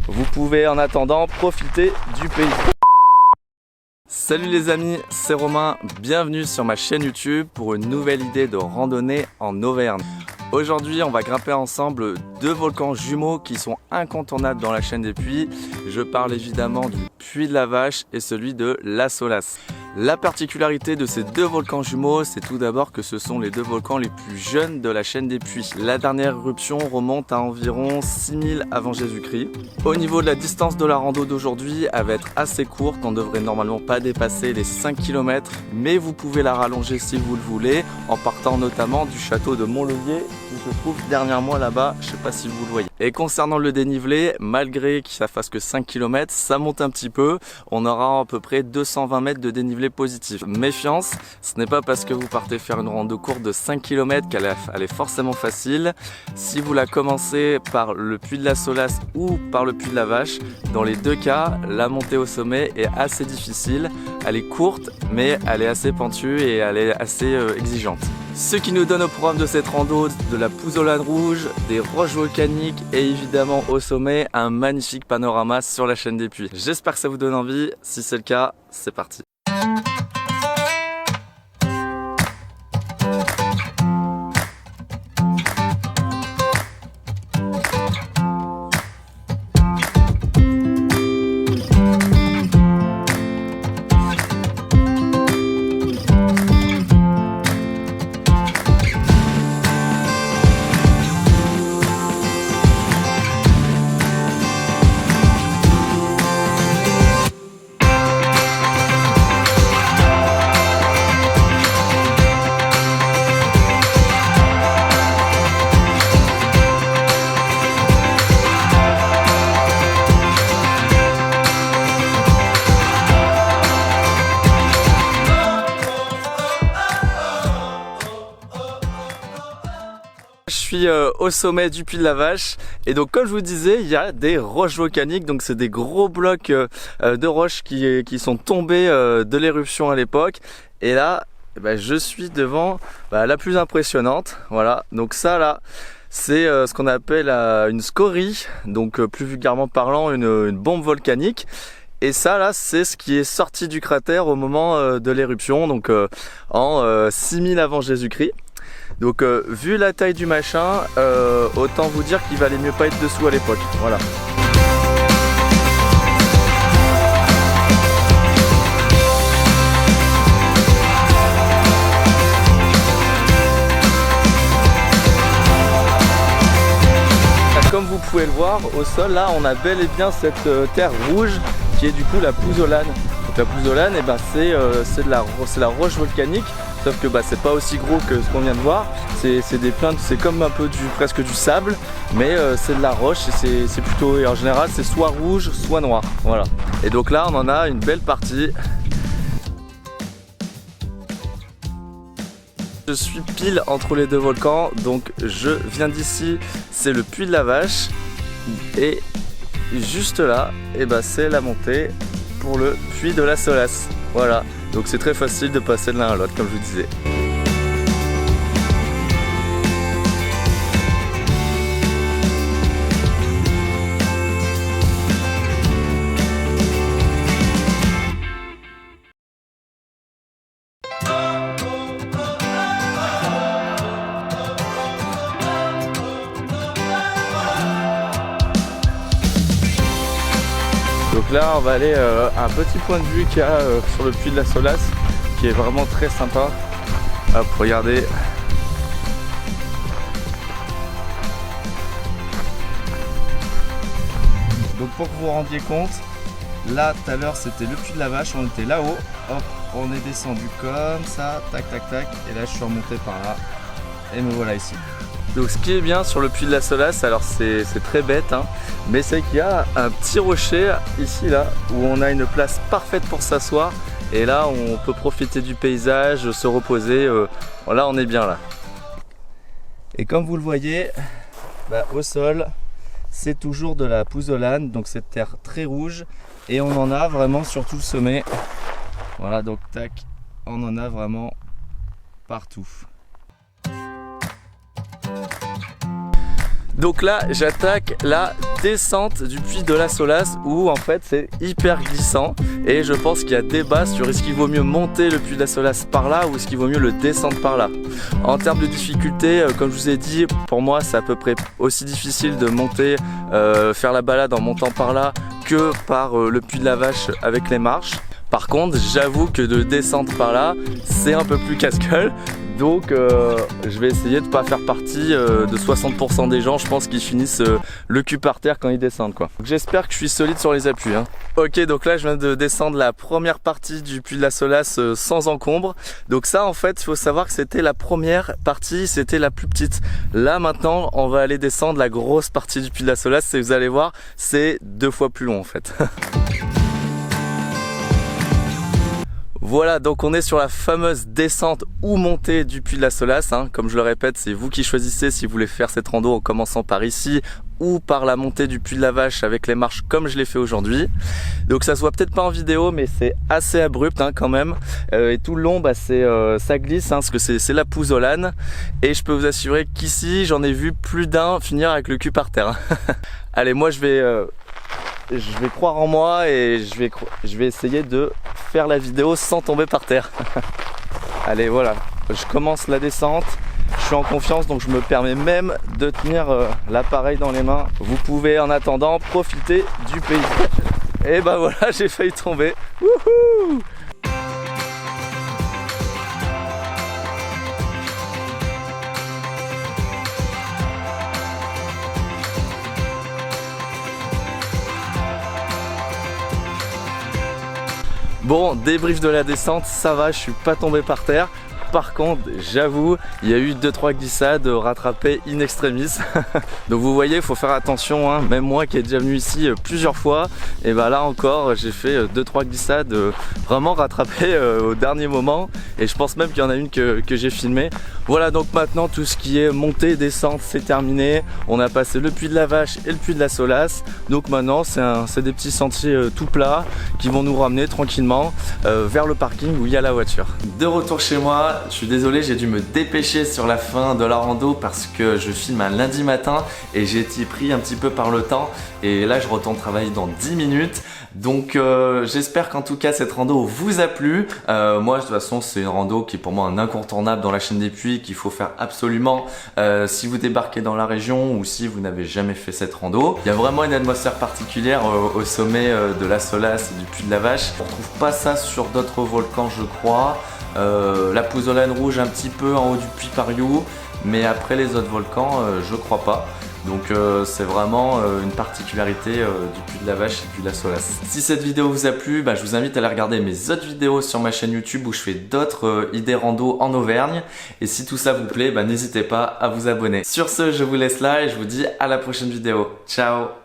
vous pouvez en attendant profiter du pays. Salut les amis, c'est Romain, bienvenue sur ma chaîne YouTube pour une nouvelle idée de randonnée en Auvergne. Aujourd'hui, on va grimper ensemble deux volcans jumeaux qui sont incontournables dans la chaîne des Puys. Je parle évidemment du Puy de la Vache et celui de la Solace. La particularité de ces deux volcans jumeaux, c'est tout d'abord que ce sont les deux volcans les plus jeunes de la chaîne des Puys. La dernière éruption remonte à environ 6000 avant Jésus-Christ. Au niveau de la distance de la rando d'aujourd'hui, elle va être assez courte, on ne devrait normalement pas dépasser les 5 km, mais vous pouvez la rallonger si vous le voulez, en partant notamment du château de Montlevier, qui se trouve derrière moi là-bas, je ne sais pas si vous le voyez. Et concernant le dénivelé, malgré que ça fasse que 5 km, ça monte un petit peu, on aura à peu près 220 mètres de dénivelé positif. Méfiance, ce n'est pas parce que vous partez faire une rando courte de 5 km qu'elle est forcément facile. Si vous la commencez par le Puy de la Solace ou par le Puy de la Vache, dans les deux cas, la montée au sommet est assez difficile. Elle est courte, mais elle est assez pentue et elle est assez exigeante. Ce qui nous donne au programme de cette rando de la Pouzzolane rouge, des roches volcaniques et évidemment au sommet un magnifique panorama sur la chaîne des Puys. J'espère que ça vous donne envie, si c'est le cas, c'est parti. Je suis au sommet du Puy de la Vache et donc comme je vous disais, il y a des roches volcaniques, donc c'est des gros blocs de roches qui sont tombés de l'éruption à l'époque. Et là, je suis devant la plus impressionnante. Voilà, donc ça là, c'est ce qu'on appelle une scorie, donc plus vulgairement parlant une bombe volcanique. Et ça là, c'est ce qui est sorti du cratère au moment de l'éruption, donc en 6000 avant Jésus-Christ. Donc vu la taille du machin, autant vous dire qu'il valait mieux pas être dessous à l'époque. Voilà. Comme vous pouvez le voir, au sol là on a bel et bien cette terre rouge qui est du coup la Pouzzolane. Donc la Pouzzolane, c'est la roche volcanique. Sauf que c'est pas aussi gros que ce qu'on vient de voir, c'est comme un peu presque du sable, mais c'est de la roche et c'est plutôt, et en général c'est soit rouge soit noir, voilà. Et donc là on en a une belle partie. Je suis pile entre les deux volcans, donc je viens d'ici, c'est le Puy de la Vache, et juste là, c'est la montée pour le Puy de la Solace, voilà. Donc c'est très facile de passer de l'un à l'autre comme je vous disais. Donc là on va aller à un petit point de vue qu'il y a sur le Puy de la Solace qui est vraiment très sympa. Hop, regardez. Donc pour que vous vous rendiez compte, là tout à l'heure c'était le Puy de la Vache, on était là-haut, hop, on est descendu comme ça, tac tac tac, et là je suis remonté par là, et me voilà ici. Donc ce qui est bien sur le Puy de la Solace, alors c'est très bête, hein, mais c'est qu'il y a un petit rocher ici là, où on a une place parfaite pour s'asseoir, et là on peut profiter du paysage, se reposer, là on est bien là. Et comme vous le voyez, au sol, c'est toujours de la Pouzzolane, donc cette terre très rouge, et on en a vraiment sur tout le sommet. Voilà, donc tac, on en a vraiment partout. Donc là j'attaque la descente du puy de la Solace où en fait c'est hyper glissant et je pense qu'il y a débat sur est-ce qu'il vaut mieux monter le puy de la Solace par là ou est-ce qu'il vaut mieux le descendre par là. En termes de difficulté, comme je vous ai dit, pour moi c'est à peu près aussi difficile de monter, faire la balade en montant par là que par le puy de la Vache avec les marches. Par contre, j'avoue que de descendre par là, c'est un peu plus casse-gueule. Donc je vais essayer de ne pas faire partie de 60% des gens, je pense, qui finissent le cul par terre quand ils descendent, quoi. J'espère que je suis solide sur les appuis, hein. Ok, donc là je viens de descendre la première partie du puy de la Solace sans encombre. Donc ça en fait, il faut savoir que c'était la première partie, c'était la plus petite. Là maintenant, on va aller descendre la grosse partie du puy de la Solace et vous allez voir, c'est 2 fois plus long en fait. Voilà, donc on est sur la fameuse descente ou montée du puy de la Solace, hein. Comme je le répète, c'est vous qui choisissez si vous voulez faire cette rando en commençant par ici ou par la montée du puy de la Vache avec les marches comme je l'ai fait aujourd'hui. Donc ça se voit peut-être pas en vidéo mais c'est assez abrupt, hein, quand même, et tout le long bah, ça glisse, hein, parce que c'est la pouzzolane et je peux vous assurer qu'ici j'en ai vu plus d'un finir avec le cul par terre. Allez, moi je vais croire en moi et je vais essayer de faire la vidéo sans tomber par terre. Allez, voilà, je commence la descente, je suis en confiance donc je me permets même de tenir l'appareil dans les mains. Vous pouvez en attendant profiter du paysage. Et bah voilà, j'ai failli tomber. Wouhou! Bon, débrief de la descente, ça va, je suis pas tombé par terre. Par contre, j'avoue, il y a eu 2-3 glissades rattrapées in extremis. Donc vous voyez, il faut faire attention, hein. Même moi qui ai déjà venu ici plusieurs fois, et bah là encore, j'ai fait 2-3 glissades vraiment rattrapées au dernier moment. Et je pense même qu'il y en a une que j'ai filmée. Voilà, donc maintenant tout ce qui est montée, descente, c'est terminé. On a passé le puy de la Vache et le puy de la Solace. Donc maintenant, c'est des petits sentiers tout plats qui vont nous ramener tranquillement vers le parking où il y a la voiture. De retour chez moi, je suis désolé, j'ai dû me dépêcher sur la fin de la rando parce que je filme un lundi matin et j'ai été pris un petit peu par le temps. Et là, je retourne travailler dans 10 minutes. Donc j'espère qu'en tout cas cette rando vous a plu. Moi de toute façon c'est une rando qui est pour moi un incontournable dans la chaîne des puys qu'il faut faire absolument si vous débarquez dans la région ou si vous n'avez jamais fait cette rando. Il y a vraiment une atmosphère particulière au sommet de la Solace et du puy de la Vache. On retrouve pas ça sur d'autres volcans je crois. La pouzzolane rouge un petit peu en haut du puy Pariou, mais après les autres volcans je crois pas. Donc c'est vraiment une particularité du puy de la Vache et du puy de la Solace. Si cette vidéo vous a plu, je vous invite à aller regarder mes autres vidéos sur ma chaîne YouTube où je fais d'autres idées rando en Auvergne. Et si tout ça vous plaît, n'hésitez pas à vous abonner. Sur ce, je vous laisse là et je vous dis à la prochaine vidéo. Ciao!